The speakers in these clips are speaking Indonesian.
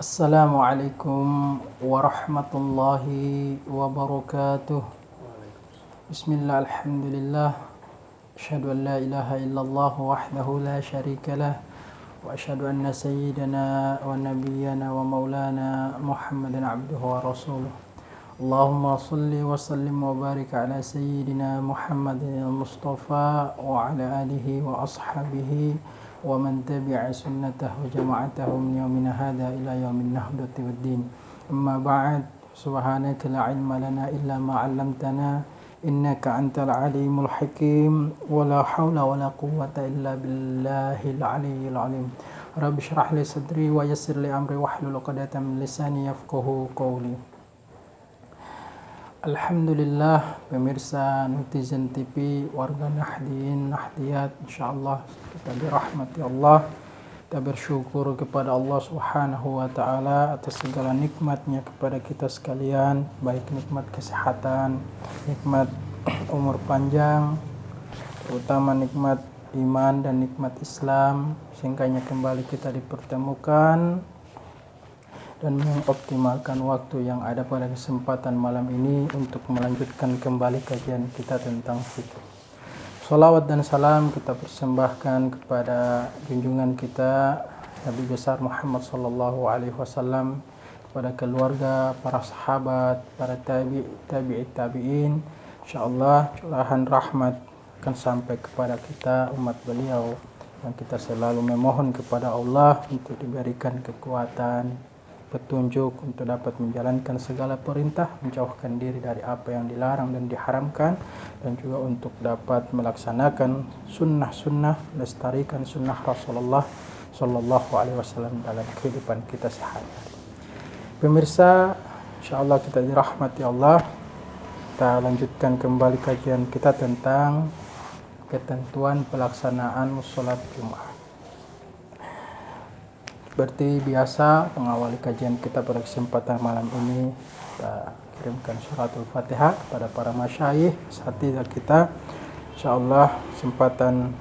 Assalamualaikum warahmatullahi wabarakatuh. Bismillah, alhamdulillah. Asyhadu an la ilaha illallah wahdahu la syarikalah. Wa asyhadu anna sayyidana wa nabiyyana wa maulana Muhammadan abduhu wa rasuluh. Allahumma salli wa sallim wa barik ala sayyidina Muhammadin al-Mustafa wa ala alihi wa ashabihi wa man tabi'a sunnatahu jama'atahu min yawmina hadha ila yawmin nahdati waddin. Amma ba'd, subhanaka la ilma lana illa ma 'allamtana innaka antal alimul hakim wa la hawla wa la quwwata illa billahil aliyyil alim. Rabbi shrah li sadri wa yassir li amri wahlul 'uqdatam min lisani yafqahu qawli. Alhamdulillah, pemirsa netizen TV, warga Nahdien, Nahdiyat, insyaallah kita dirahmati Allah. Kita bersyukur kepada Allah Subhanahu wa taala atas segala nikmatnya kepada kita sekalian, baik nikmat kesehatan, nikmat umur panjang, terutama nikmat iman dan nikmat Islam, sehingga kembali kita dipertemukan dan mengoptimalkan waktu yang ada pada kesempatan malam ini untuk melanjutkan kembali kajian kita tentang fikih. Salawat dan salam kita persembahkan kepada junjungan kita Nabi besar Muhammad sallallahu alaihi wasallam, kepada keluarga, para sahabat, para tabi'in. Insyaallah curahan rahmat akan sampai kepada kita umat beliau, yang kita selalu memohon kepada Allah untuk diberikan kekuatan, petunjuk untuk dapat menjalankan segala perintah, menjauhkan diri dari apa yang dilarang dan diharamkan, dan juga untuk dapat melaksanakan sunnah-sunnah, melestarikan sunnah Rasulullah Sallallahu Alaihi Wasallam dalam kehidupan kita sehari-hari. Pemirsa, insyaallah kita dirahmati Allah. Kita lanjutkan kembali kajian kita tentang ketentuan pelaksanaan sholat Jumat. Seperti biasa, mengawali kajian kita pada kesempatan malam ini, kita kirimkan suratul Fatihah kepada para masyayikh asatidzah kita. Insyaallah kesempatan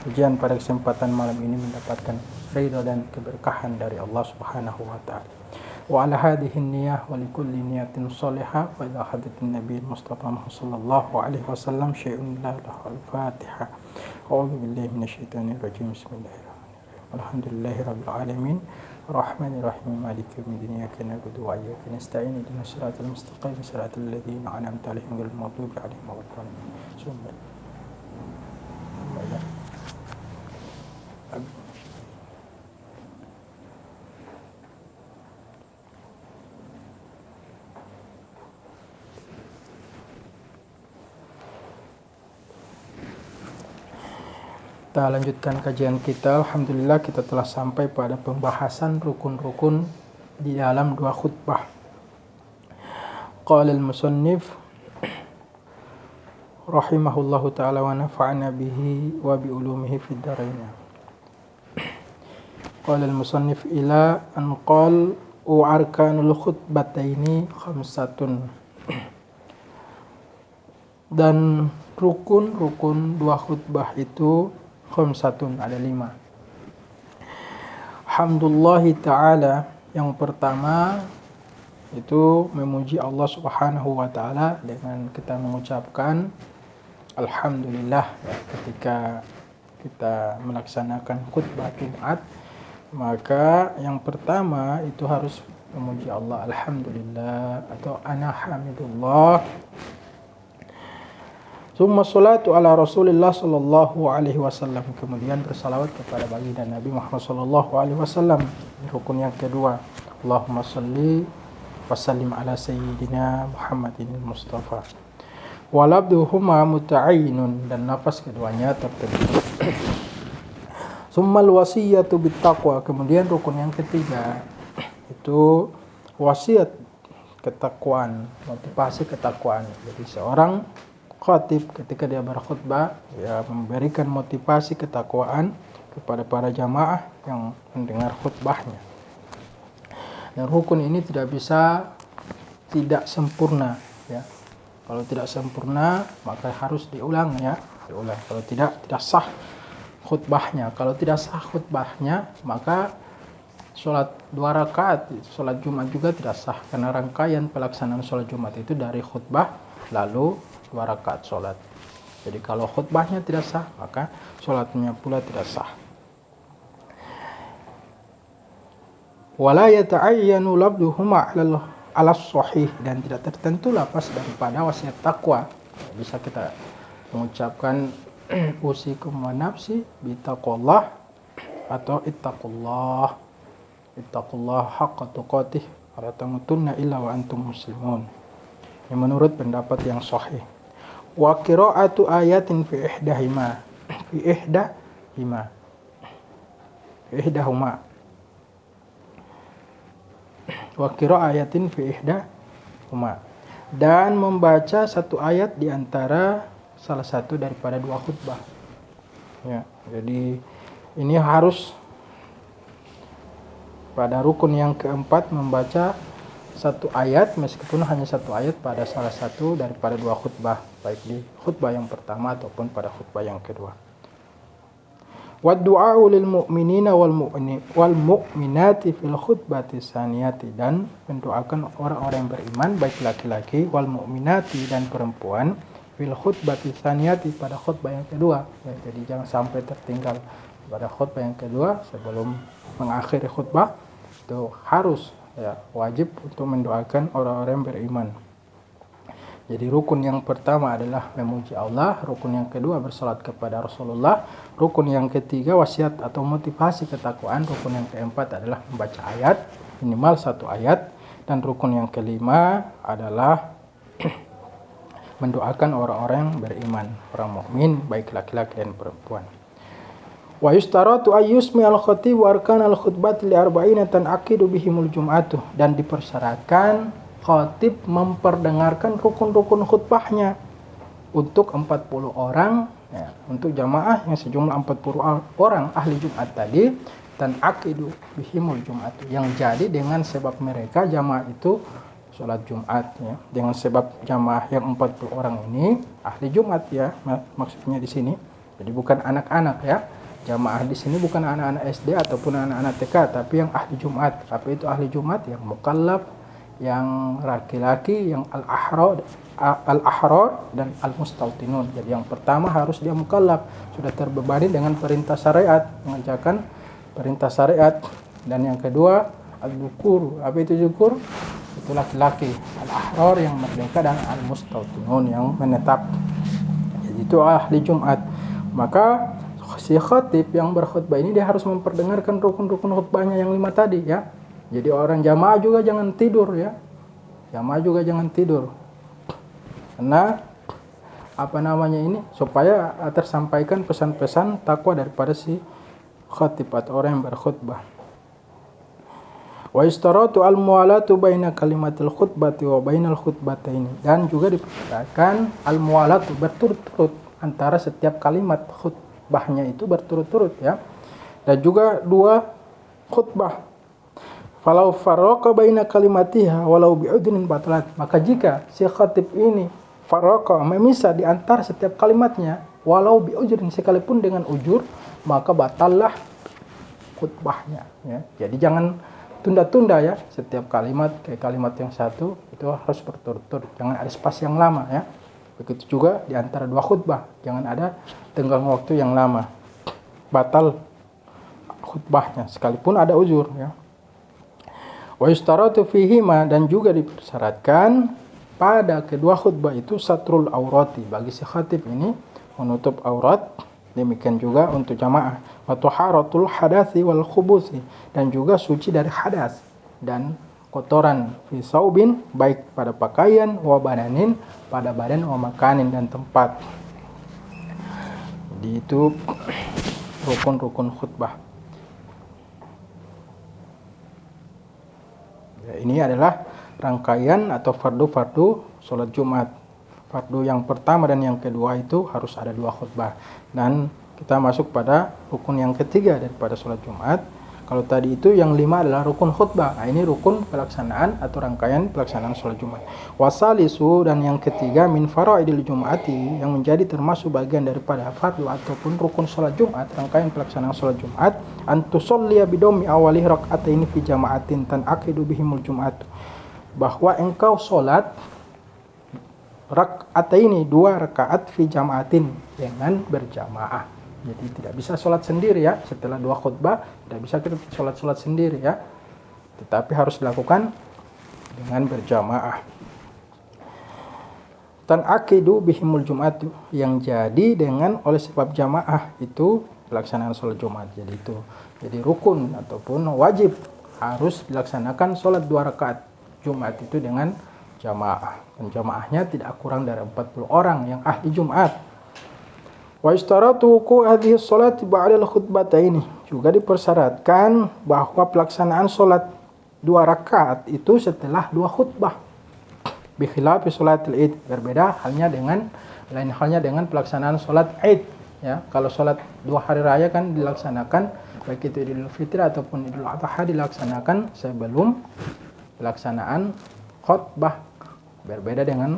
kajian pada kesempatan malam ini mendapatkan ridha dan keberkahan dari Allah Subhanahu wa taala. Wa ala hadhihi niyyah wa likulli niyatin shalihah wa ila hadratin nabiy Mustafa Muhammad sallallahu alaihi wasallam syai'un la al-Fatihah. A'udzu billahi minasyaitonir rajim. Bismillahirrahmanirrahim. Alhamdulillahi rabbil alamin, arrahmanir rahim, maliki yaumiddin, iyyaka na'budu wa iyyaka nasta'in, ihdinas siratal mustaqim, siratal ladzina an'amta 'alaihim ghairil maghdubi 'alaihim waladdallin. Kita lanjutkan kajian kita. Alhamdulillah kita telah sampai pada pembahasan rukun-rukun di dalam dua khutbah. Qala al-musannif rahimahullahu ta'ala wa nafa'ana bihi wa bi ulumihi fid dharain. Qala al-musannif ila an qala arkanul khutbataini khamsatun. Dan rukun-rukun dua khutbah itu khamsatun, ada 5. Hamdulillahi ta'ala, yang pertama itu memuji Allah Subhanahu wa ta'ala dengan kita mengucapkan alhamdulillah ketika kita melaksanakan khutbah Jumat. Maka yang pertama itu harus memuji Allah, alhamdulillah atau ana hamidullah. Summa salatu ala Rasulillah sallallahu alaihi wasallam, kemudian bersalawat kepada baginda Nabi Muhammad sallallahu alaihi wasallam. Rukun yang kedua, Allahumma shalli wa sallim ala sayyidina Muhammadin Mustafa. Walabduhuma muta'ayyinun, dan nafas keduanya tertentu. Summal wasiyatu bittaqwa, kemudian rukun yang ketiga itu wasiat ketakwaan, motivasi ketakwaan. Jadi seorang khatib ketika dia berkhutbah, dia memberikan motivasi ketakwaan kepada para jamaah yang mendengar khutbahnya. Dan rukun ini tidak bisa tidak sempurna, ya. Kalau tidak sempurna maka harus diulang, ya, diulang. Kalau tidak sah khutbahnya. Kalau tidak sah khutbahnya maka sholat 2 rakaat, sholat Jumat juga tidak sah karena rangkaian pelaksanaan sholat Jumat itu dari khutbah lalu 2 rakaat sholat. Jadi kalau khutbahnya tidak sah, maka sholatnya pula tidak sah. Wala yata'ayyanu labduhuma 'ala sahih, dan tidak tertentu lapas daripada wasiat takwa. Bisa kita mengucapkan usikum wa nafsi bitaqullah atau ittaqullah haqqa tuqatih wa la tamutunna illa wa antum muslimun. Ini menurut pendapat yang sahih. Wa qira'atu ayatin fi ihdahuma wa qira'atin fi ihdahuma, dan membaca satu ayat di antara salah satu daripada 2 khutbah. Ya, jadi ini harus pada rukun yang keempat membaca satu ayat meskipun hanya satu ayat pada salah satu daripada 2 khutbah, baik di khutbah yang pertama ataupun pada khutbah yang kedua. Wa du'a'u lil mu'minina wal mu'minati fil khutbati tsaniyati, dan mendoakan orang-orang yang beriman baik laki-laki wal mu'minati dan perempuan fil khutbati tsaniyati pada khutbah yang kedua. Ya, jadi jangan sampai tertinggal pada khutbah yang kedua sebelum mengakhiri khutbah. Itu harus, ya, wajib untuk mendoakan orang-orang yang beriman. Jadi rukun yang pertama adalah memuji Allah, rukun yang kedua bersalat kepada Rasulullah, rukun yang ketiga wasiat atau motivasi ketakwaan, rukun yang keempat adalah membaca ayat, minimal 1 ayat, dan rukun yang kelima adalah mendoakan orang-orang yang beriman, orang mukmin baik laki-laki dan perempuan. Wa yustaratu ayyusmi al-khatib wa arkan al-khutbati li arba'ina tan'aqidu bihimul jum'atu, dan dipersyaratkan khatib memperdengarkan rukun-rukun khutbahnya untuk 40 orang, ya, untuk jamaah yang sejumlah 40 orang ahli Jumat tadi, dan aqidu bihimul jum'atu, yang jadi dengan sebab mereka jamaah itu sholat Jumat, ya, dengan sebab jamaah yang 40 orang ini ahli Jumat, ya, maksudnya di sini. Jadi bukan anak-anak, ya. Jamaah di sini bukan anak-anak SD ataupun anak-anak TK, tapi yang ahli Jumat. Apa itu ahli Jumat? Yang mukallaf, yang laki-laki, yang al-ahrar dan al-mustautinun. Jadi yang pertama harus dia mukallaf, sudah terbebani dengan perintah syariat, mengerjakan perintah syariat. Dan yang kedua al-dhukur. Apa itu dhukur? Itu laki-laki. Al-ahrar yang merdeka dan al-mustautinun yang menetap. Jadi itu ahli Jumat. Maka si khatib yang berkhutbah ini dia harus memperdengarkan rukun-rukun khutbahnya yang 5 tadi, ya. Jadi orang jamaah juga jangan tidur, ya. Jamaah juga jangan tidur. Karena ini supaya tersampaikan pesan-pesan takwa daripada si khatib atau orang yang berkhutbah. Wa istaratu al-muwalatu baina kalimatil khutbati wa bainal khutbataini, dan juga diperkirakan al-muwalatu berturut-turut antara setiap kalimat khutbahnya itu berturut-turut, ya. Dan juga 2 khutbah. Falau farraqa baina kalimatiha walau bi'udnin batalat, maka jika si khatib ini farraqa, memisah di antara setiap kalimatnya walau bi'udrin, sekalipun dengan ujur, maka batallah khutbahnya, ya. Jadi jangan tunda-tunda, ya. Setiap kalimat kayak kalimat yang satu itu harus berturut-turut, jangan ada spasi yang lama, ya. Begitu juga di antara 2 khutbah, jangan ada tenggang waktu yang lama, batal khutbahnya sekalipun ada ujur, ya. Wa yustaratu fihima, dan juga dipersyaratkan pada kedua khutbah itu satrul aurati, bagi si khatib ini menutup aurat, demikian juga untuk jamaah. Wa taharatul hadathi wal khubuthi, dan juga suci dari hadas dan kotoran, fi saubin, baik pada pakaian, wa badanin, pada badan, wa makanin, dan tempat. Jadi itu rukun-rukun khutbah. Ya, ini adalah rangkaian atau fardu-fardu sholat Jumat. Fardu yang pertama dan yang kedua itu harus ada 2 khutbah. Dan kita masuk pada rukun yang ketiga daripada sholat Jumat. Kalau tadi itu yang 5 adalah rukun khutbah. Nah, ini rukun pelaksanaan atau rangkaian pelaksanaan sholat Jumat. Wasalisu, dan yang ketiga, min faraidil Jum'ati, yang menjadi termasuk bagian daripada fardu ataupun rukun sholat Jumat, rangkaian pelaksanaan sholat Jumat, antusolliya bidomi awali rak'ataini fi jama'atin tan'aqidu bihimul Jum'atu, bahwa engkau sholat rak'ataini, 2 rakaat fi jama'atin, dengan berjamaah. Jadi tidak bisa sholat sendiri ya, setelah 2 khutbah tidak bisa kita sholat sendiri ya, tetapi harus dilakukan dengan berjamaah. Tan'aqidu bihimul Jum'atu, yang jadi dengan oleh sebab jamaah itu pelaksanaan sholat Jumat. Jadi rukun ataupun wajib harus dilaksanakan sholat 2 rakaat Jumat itu dengan jamaah, dan jamaahnya tidak kurang dari 40 orang yang ahli Jumat. Wa istaratu hadhihi sholati ba'da al-khutbataini, juga dipersyaratkan bahwa pelaksanaan sholat 2 rakaat itu setelah 2 khutbah. Bi khilafi sholatil id, berbeda lain halnya dengan pelaksanaan sholat id ya. Kalau sholat 2 hari raya kan dilaksanakan, baik itu Idul Fitri ataupun Idul Adha, dilaksanakan sebelum pelaksanaan khutbah, berbeda dengan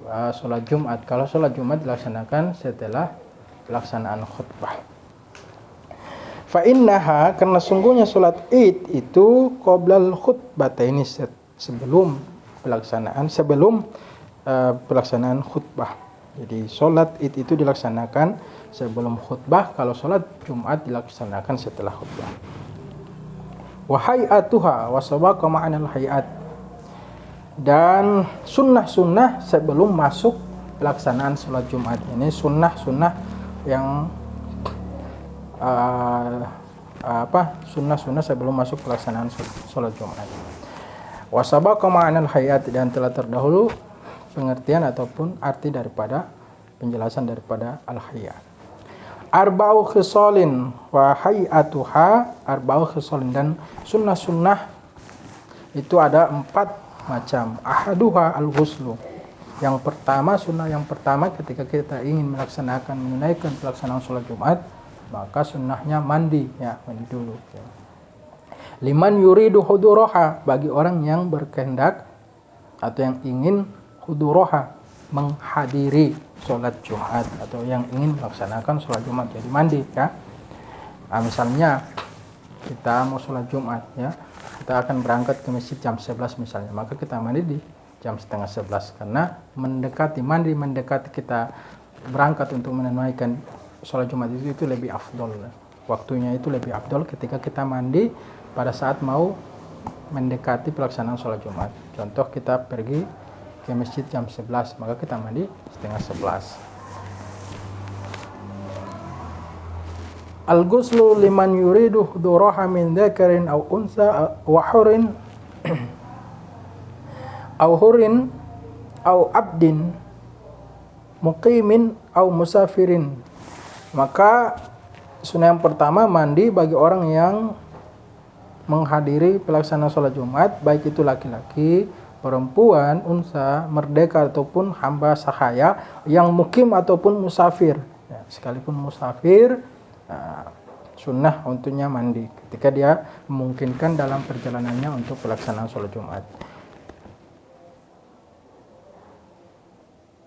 sholat Jumat. Kalau sholat Jumat dilaksanakan setelah pelaksanaan khutbah. Fa innaha, karena sungguhnya sholat id itu qoblal khutbataini, sebelum pelaksanaan khutbah. Jadi sholat id itu dilaksanakan sebelum khutbah, kalau sholat Jumat dilaksanakan setelah khutbah. Wa hay'atuha wa sabaqa ma'anal hay'at, dan sunnah-sunnah sebelum masuk pelaksanaan sholat Jumat. Ini sunnah-sunnah yang sunnah-sunnah sebelum masuk pelaksanaan sholat Jumat. Wasabaqa ma'anal hayat, dan telah terdahulu pengertian ataupun arti daripada penjelasan daripada al-hayat. Arba'u khisalin wa hayatuha arba'u khisalin, dan sunnah-sunnah itu ada 4 macam. Ahaduha al-ghuslu, yang pertama, sunnah yang pertama ketika kita ingin menunaikan pelaksanaan sholat Jumat, maka sunnahnya mandi ya, mandi dulu ya. Liman yuridu huduraha, bagi orang yang berkehendak atau yang ingin huduraha, menghadiri sholat Jumat, atau yang ingin melaksanakan sholat Jumat, jadi mandi ya. Nah, misalnya kita mau sholat Jumat ya, kita akan berangkat ke masjid jam 11 misalnya, maka kita mandi di jam setengah 11, karena mendekati kita berangkat untuk menunaikan sholat Jumat itu lebih afdol, waktunya itu lebih afdol ketika kita mandi pada saat mau mendekati pelaksanaan sholat Jumat. Contoh, kita pergi ke masjid jam 11, maka kita mandi setengah 11. Al-ghuslu liman yuridu huduraha min dzakarin aw unsa wa hurin aw abdin muqimin aw musafirin. Maka sunnah yang pertama, mandi bagi orang yang menghadiri pelaksanaan sholat Jumat, baik itu laki-laki, perempuan, unsa, merdeka ataupun hamba sahaya, yang mukim ataupun musafir ya, sekalipun musafir, sunnah untuknya mandi ketika dia memungkinkan dalam perjalanannya untuk pelaksanaan sholat Jumat.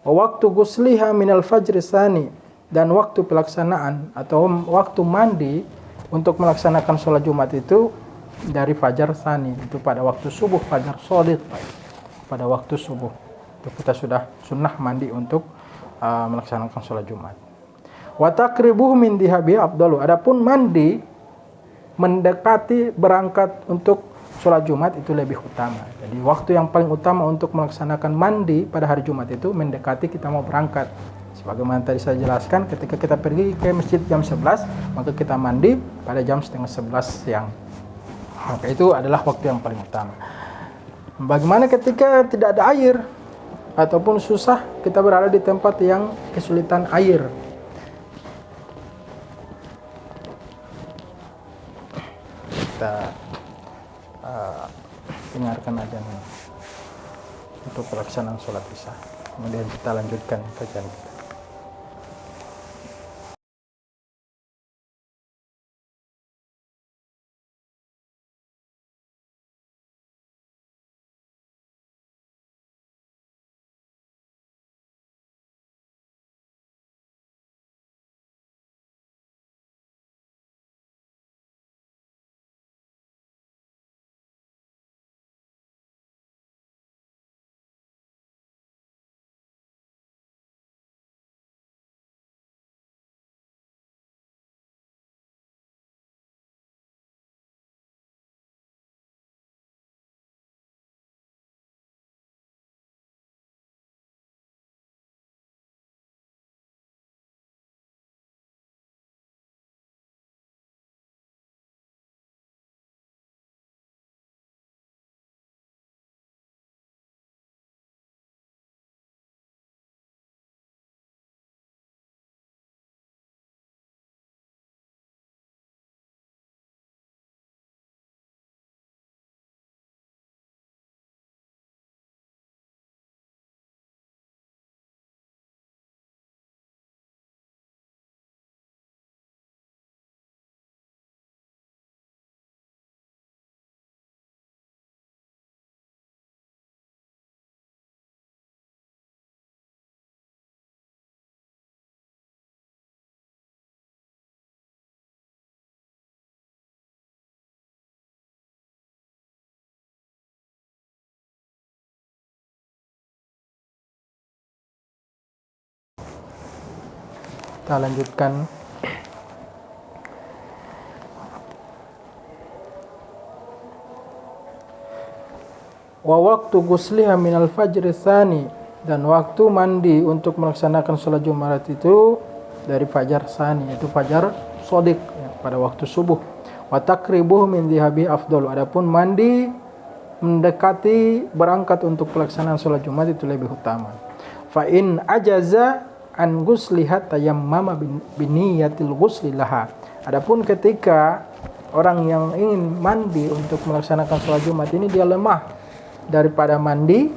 Waktu ghusliha minal fajri tsani, dan waktu pelaksanaan atau waktu mandi untuk melaksanakan sholat Jumat itu dari fajar tsani, itu pada waktu subuh, fajar shadiq, pada waktu subuh itu kita sudah sunnah mandi untuk melaksanakan sholat Jumat. Wa taqribuhu min dihabi afdalu, adapun mandi mendekati berangkat untuk sholat Jumat itu lebih utama. Jadi waktu yang paling utama untuk melaksanakan mandi pada hari Jumat itu mendekati kita mau berangkat. Sebagaimana tadi saya jelaskan, ketika kita pergi ke masjid jam 11, maka kita mandi pada jam setengah 11 siang. Maka itu adalah waktu yang paling utama. Bagaimana ketika tidak ada air ataupun susah, kita berada di tempat yang kesulitan air? Kita dengarkan azan untuk pelaksanaan sholat isya, kemudian kita lanjutkan kajian kita. Kita lanjutkan. Wa waktu ghusliha minal fajri tsani, dan waktu mandi untuk melaksanakan sholat Jumat itu dari fajar tsani, itu fajar shadiq ya, pada waktu subuh. Wa taqribuhu min dhihabi afdal, adapun mandi mendekati berangkat untuk pelaksanaan sholat Jumat itu lebih utama. Fa in ajaza an ghusliha tayammama biniyatil ghusli laha, adapun ketika orang yang ingin mandi untuk melaksanakan sholat Jumat ini dia lemah daripada mandi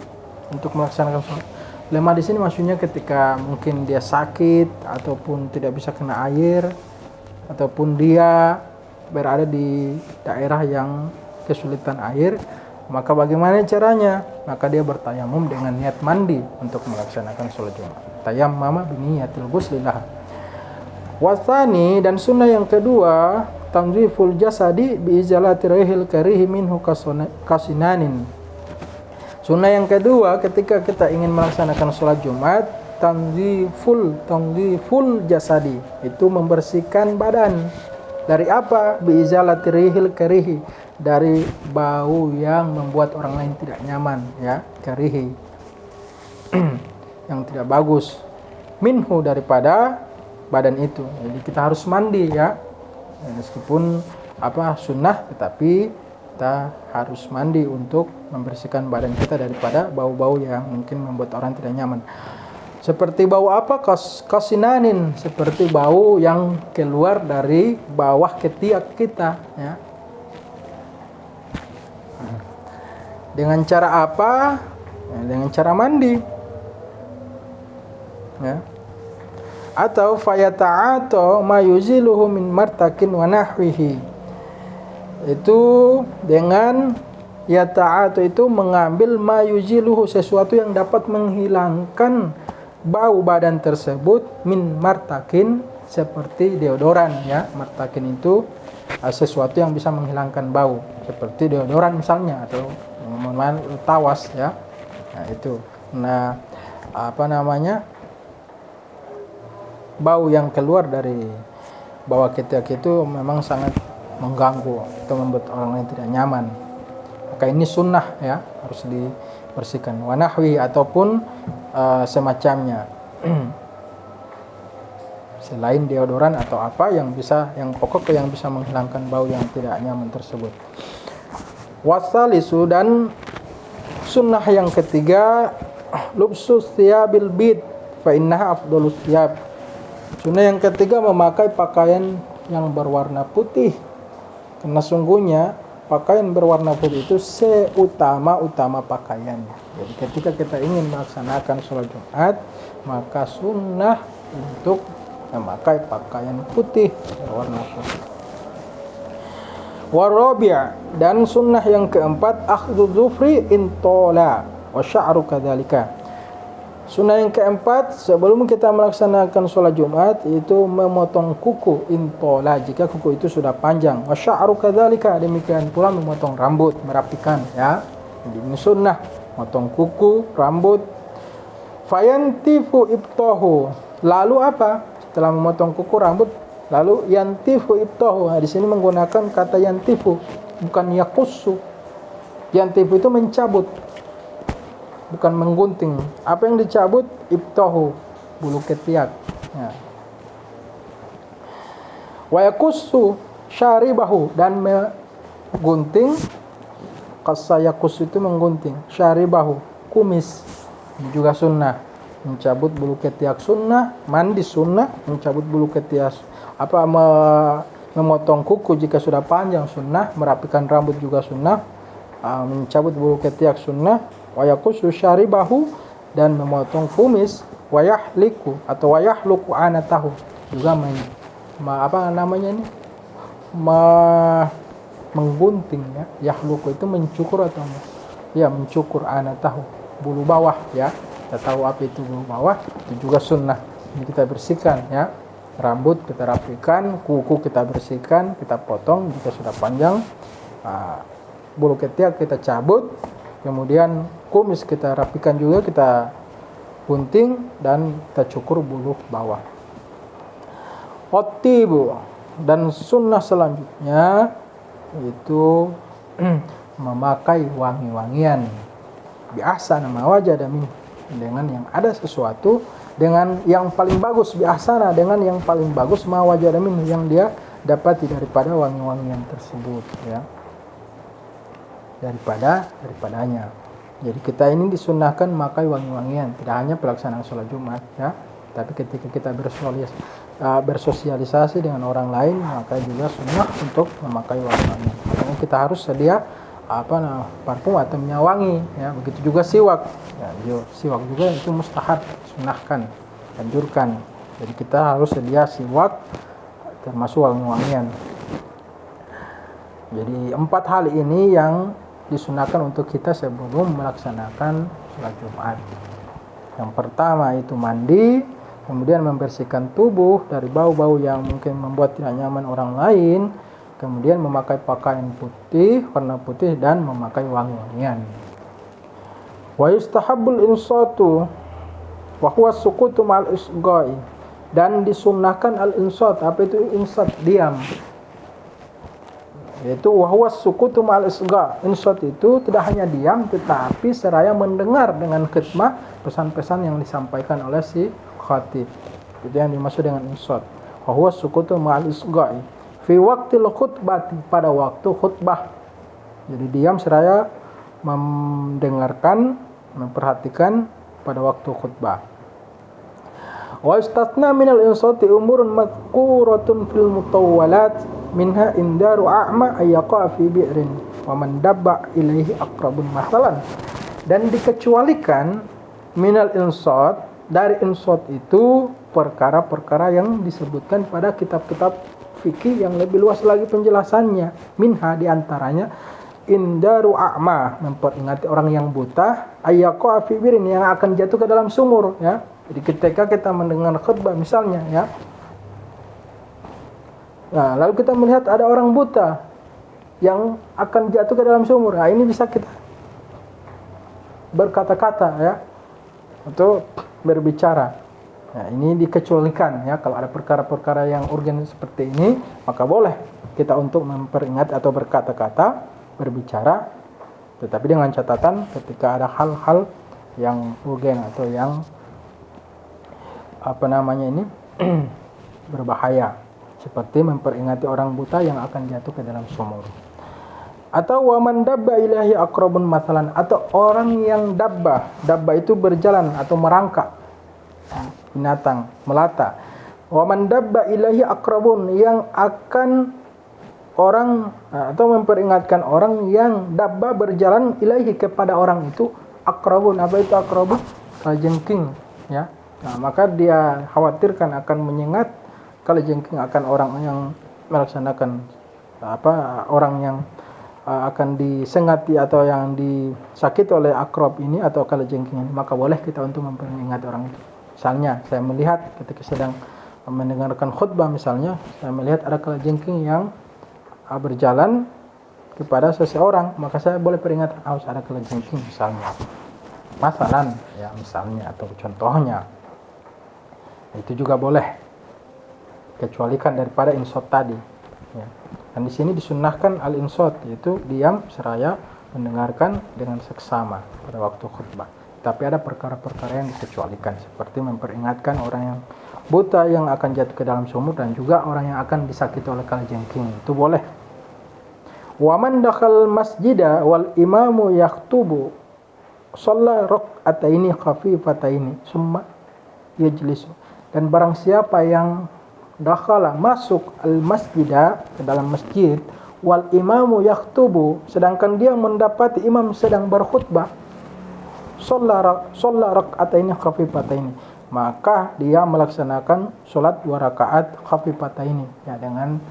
untuk melaksanakan sholat. Lemah di sini maksudnya ketika mungkin dia sakit ataupun tidak bisa kena air ataupun dia berada di daerah yang kesulitan air, maka bagaimana caranya? Maka dia bertayamum dengan niat mandi untuk melaksanakan sholat Jumat. Tayammama biniyatil ghusli laha. Wasani, dan sunnah yang kedua, tanziful jasadi bi izalati rihil karihi minhu kasinanin. Sunnah yang kedua ketika kita ingin melaksanakan sholat Jumat, tanziful jasadi, itu membersihkan badan. Dari apa? Biizalati rihil karihi, dari bau yang membuat orang lain tidak nyaman, ya, karihi. Yang tidak bagus. Minhu, daripada badan itu. Jadi kita harus mandi, ya. Meskipun sunnah, tetapi kita harus mandi untuk membersihkan badan kita daripada bau-bau yang mungkin membuat orang tidak nyaman. Seperti bau apa? Kasinanin, seperti bau yang keluar dari bawah ketiak kita, ya. Dengan cara apa? Ya, dengan cara mandi, ya. Atau fayata'ato ma yuziluhu min martakin wa nahwihi, itu dengan yata'atu itu mengambil ma yuziluhu, sesuatu yang dapat menghilangkan bau badan tersebut, min martakin, seperti deodoran, ya. Martakin itu sesuatu yang bisa menghilangkan bau, seperti deodoran misalnya, atau tawas, ya. Nah, itu. Nah, bau yang keluar dari bawah ketiak itu memang sangat mengganggu atau membuat orang lain tidak nyaman. Maka ini sunnah, ya, harus dibersihkan. Wa nahwi, ataupun semacamnya. Selain deodoran atau apa yang pokok yang bisa menghilangkan bau yang tidak nyaman tersebut. Wasalisu, dan sunnah yang ketiga, lubsus thiyabil bid fa innaha afdhalus thiyab. Sunnah yang ketiga memakai pakaian yang berwarna putih, karena sungguhnya pakaian berwarna putih itu seutama-utama pakaian. Jadi ketika kita ingin melaksanakan sholat Jumat, maka sunnah untuk memakai pakaian putih berwarna putih. Warabi', dan sunnah yang keempat, akhdhu dhufri intola wa sya'ru kadzalika. Sunnah yang keempat, sebelum kita melaksanakan sholat Jumat, itu memotong kuku intola, jika kuku itu sudah panjang. Wa sya'ru kadzalika, demikian pula memotong rambut, merapikan, ya. Jadi ini sunnah, motong kuku, rambut. Fayantifu ibtahu, lalu apa? Setelah memotong kuku, rambut, lalu yantifu ibtahu. Nah, di sini menggunakan kata yantifu, bukan yakussu. Yantifu itu mencabut, bukan menggunting. Apa yang dicabut? Ibtahu, bulu ketiak. Ya. Wa yakussu syaribahu, dan menggunting. Qassa yakussu itu menggunting. Syaribahu, kumis. Ini juga sunnah. Mencabut bulu ketiak sunnah, mandi sunnah, mencabut bulu ketiak memotong kuku jika sudah panjang sunnah, merapikan rambut juga sunnah, mencabut bulu ketiak sunnah. Wa yakussu syaribahu, dan memotong kumis. Wa yahliku atau wa yahluku anatahu, juga menggunting, ya. Yahluku itu mencukur atau mencukur anatahu, bulu bawah, ya. Kita tahu apa itu bulu bawah, itu juga sunnah. Ini kita bersihkan, ya. Rambut kita rapikan, kuku kita bersihkan, kita potong jika sudah panjang. Bulu ketiak kita cabut, kemudian kumis kita rapikan juga, kita gunting, dan kita cukur bulu bawah. Ottibu, dan sunnah selanjutnya itu memakai wangi-wangian. Biasa nama wajah dengan yang ada sesuatu dengan yang paling bagus, biasa dengan yang paling bagus ma wajah yang dia dapati daripada wangi-wangian tersebut, ya, daripadanya. Jadi kita ini disunnahkan memakai wangi-wangian, tidak hanya pelaksanaan sholat Jumat, ya, tapi ketika kita bersosialisasi dengan orang lain, maka juga sunnah untuk memakai wangi-wangian. Makanya kita harus sedia parfum atau minyak wangi, ya. Begitu juga siwak, ya, siwak juga itu mustahab, sunnahkan, anjurkan. Jadi kita harus sedia siwak termasuk wangi-wangian. Jadi 4 hal ini yang disunahkan untuk kita sebelum melaksanakan sholat Jumat. Yang pertama itu mandi, kemudian membersihkan tubuh dari bau-bau yang mungkin membuat tidak nyaman orang lain, kemudian memakai pakaian putih, warna putih, dan memakai wangi-wangian. Wa yustahabbul insatu wa huwa sukutu ma'al isghai, dan disunnahkan al-insat. Apa itu insat? Diam. Yaitu wa huwa sukutu ma'al isgha. Insat itu tidak hanya diam, tetapi seraya mendengar dengan khidmah pesan-pesan yang disampaikan oleh si khatib. Itu yang dimaksud dengan insat. Wa huwa sukutu ma'al isghai fi waqtil khutbah, pada waktu khutbah. Jadi diam seraya mendengarkan, memperhatikan pada waktu khutbah. Wa istatna minal insati umurun madhkuratun fil mutawwalat minha indaru a'ma ayyaqa fi bi'rin wa man dabba ilaihi aqrabun masalan. Dan dikecualikan minal insat, dari insat itu perkara-perkara yang disebutkan pada kitab-kitab fikih yang lebih luas lagi penjelasannya. Minha, diantaranya indaru a'ma, memperingati orang yang buta, ayyaqa fi bi'rin, yang akan jatuh ke dalam sumur, ya. Jadi ketika kita mendengar khutbah misalnya, ya, nah, lalu kita melihat ada orang buta yang akan jatuh ke dalam sumur, nah, ini bisa kita berkata-kata, ya, atau berbicara. Nah, ini dikecualikan, ya, kalau ada perkara-perkara yang urgen seperti ini, maka boleh kita untuk memperingat atau berkata-kata, berbicara, tetapi dengan catatan ketika ada hal-hal yang urgen atau yang berbahaya, seperti memperingati orang buta yang akan jatuh ke dalam sumur. Atau waman dabba ilahi aqrabun masalan, atau orang yang dabba itu berjalan atau merangkak, binatang melata. Waman dabba ilahi aqrabun, yang akan orang atau memperingatkan orang yang dabba berjalan ilahi kepada orang itu, aqrabun. Apa itu aqrabun? Kalajengking, ya. Nah, maka dia khawatirkan akan menyengat kalajengking akan orang yang melaksanakan orang yang akan disengati atau yang disakiti oleh akrab ini atau kalajengking ini, maka boleh kita untuk memperingat orang itu. Misalnya saya melihat ketika sedang mendengarkan khutbah, misalnya saya melihat ada kalajengking yang berjalan kepada seseorang, maka saya boleh peringat, harus ada kalajengking misalnya. Masalan, ya, misalnya atau contohnya. Itu juga boleh, kecualikan daripada insot tadi, ya. Dan di sini disunnahkan al-insot, yaitu diam seraya mendengarkan dengan seksama pada waktu khutbah. Tapi ada perkara-perkara yang dikecualikan, seperti memperingatkan orang yang buta yang akan jatuh ke dalam sumur, dan juga orang yang akan disakiti oleh kalajengking, itu boleh. Wa man dakhal masjida wal imamu yaktubu shalla rak'ataini khafifataini summa yajlisu. Dan barang siapa yang dakhala, masuk al-masjidah, ke dalam masjid, wal imamu yaktubu, sedangkan dia mendapati imam sedang berkhutbah, shalla rak'ataini khafifataini, maka dia melaksanakan salat 2 rakaat khafifataini, ya, dengan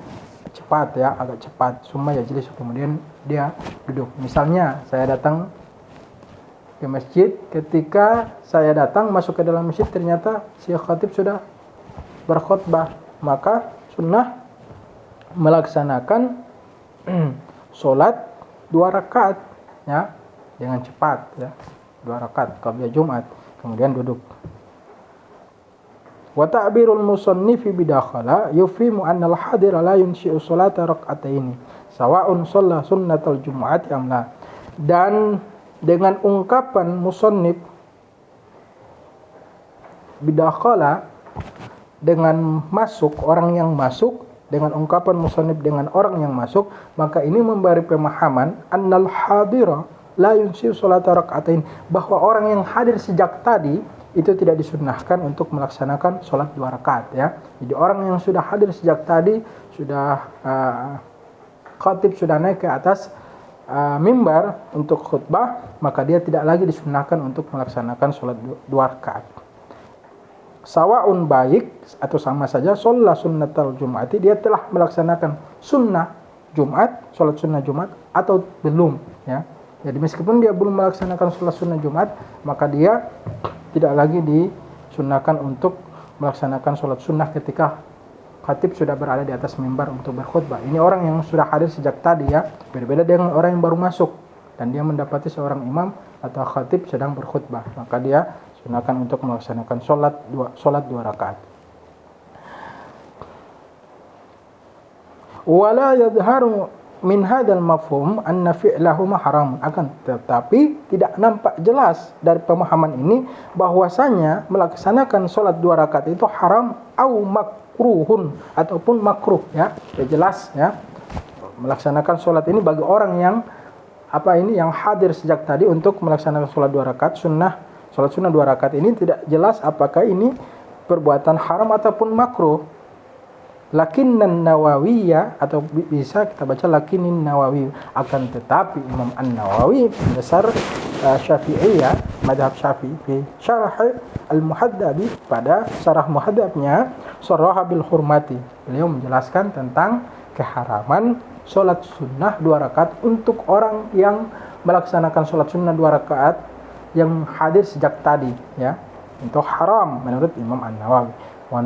cepat, ya, agak cepat. Summa yajlis, kemudian dia duduk. Misalnya saya datang ke masjid, ketika saya datang masuk ke dalam masjid ternyata si khatib sudah berkhutbah, maka sunnah melaksanakan salat 2 rakaat, ya, dengan cepat, ya, 2 rakaat qabla Jumat, kemudian duduk. Wa ta'birul musannifi bidakhala yufimu anna al-hadira la yunshi'u salata rak'ataini sawa'un shalla sunnatal jumu'ati am la. Dan dengan ungkapan musannif bidakhala, dengan masuk, orang yang masuk, dengan ungkapan musannif dengan orang yang masuk, maka ini memberi pemahaman annal hadira la yunsi salata rak'atain, bahwa orang yang hadir sejak tadi itu tidak disunnahkan untuk melaksanakan sholat 2 rakaat ya. Jadi orang yang sudah hadir sejak tadi, sudah khatib sudah naik ke atas mimbar untuk khutbah, maka dia tidak lagi disunnahkan untuk melaksanakan sholat 2 rakaat. Sawa'un baik atau sama saja, sholat sunnatal jum'ati, dia telah melaksanakan sunnah Jumat, sholat sunnah Jumat atau belum ya. Jadi meskipun dia belum melaksanakan sholat sunnah Jumat, maka dia tidak lagi disunnahkan untuk melaksanakan sholat sunnah ketika khatib sudah berada di atas mimbar untuk berkhutbah. Ini orang yang sudah hadir sejak tadi ya, berbeda dengan orang yang baru masuk dan dia mendapati seorang imam atau khatib sedang berkhutbah, maka dia sunahkan untuk melaksanakan sholat 2 rakaat. Wala yadharu min hadzal mafhum anna fi'lahu haram, akan tetapi tidak nampak jelas dari pemahaman ini bahwasanya melaksanakan sholat 2 rakaat itu haram au makruhun ataupun makruh ya. Ya jelas ya, melaksanakan sholat ini bagi orang yang yang hadir sejak tadi untuk melaksanakan sholat 2 rakaat sholat sunnah 2 rakaat ini tidak jelas apakah ini perbuatan haram ataupun makruh. Lakinnan Nawawiyya, atau bisa kita baca lakinin Nawawi, akan tetapi Imam An-Nawawi dasar Syafi'iyah, madhab Syafi'i, fi syarah al-Muhaddabi, pada syarah muhaddabnya, saraha bil hurmati, beliau menjelaskan tentang keharaman sholat sunnah 2 rakaat untuk orang yang melaksanakan sholat sunnah 2 rakaat yang hadir sejak tadi ya, itu haram menurut Imam An-Nawawi. Wa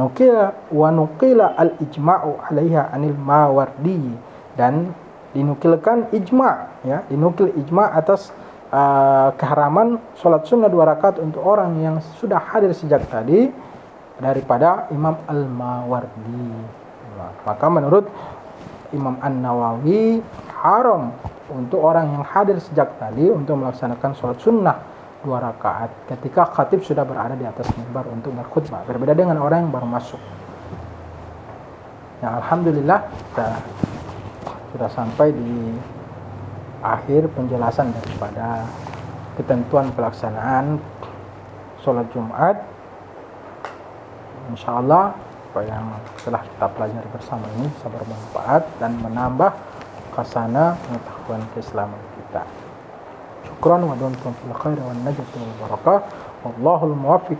nuqila al-ijma'u 'alaiha 'anil Mawardi, dan dinukilkan ijma' ya, dinukil ijma' atas keharaman sholat sunnah 2 rakaat untuk orang yang sudah hadir sejak tadi daripada Imam Al-Mawardi. Maka menurut Imam An-Nawawi haram untuk orang yang hadir sejak tadi untuk melaksanakan sholat sunnah 2 rakaat ketika khatib sudah berada di atas mimbar untuk berkhutbah, berbeda dengan orang yang baru masuk. Ya, alhamdulillah kita sudah sampai di akhir penjelasan daripada ketentuan pelaksanaan sholat Jumat. Insyaallah apa yang telah kita pelajari bersama ini bisa bermanfaat dan menambah khazanah pengetahuan keislaman kita. Syukran wa dumtum fil khair wan najati wal barakah. Wallahul muwaffiq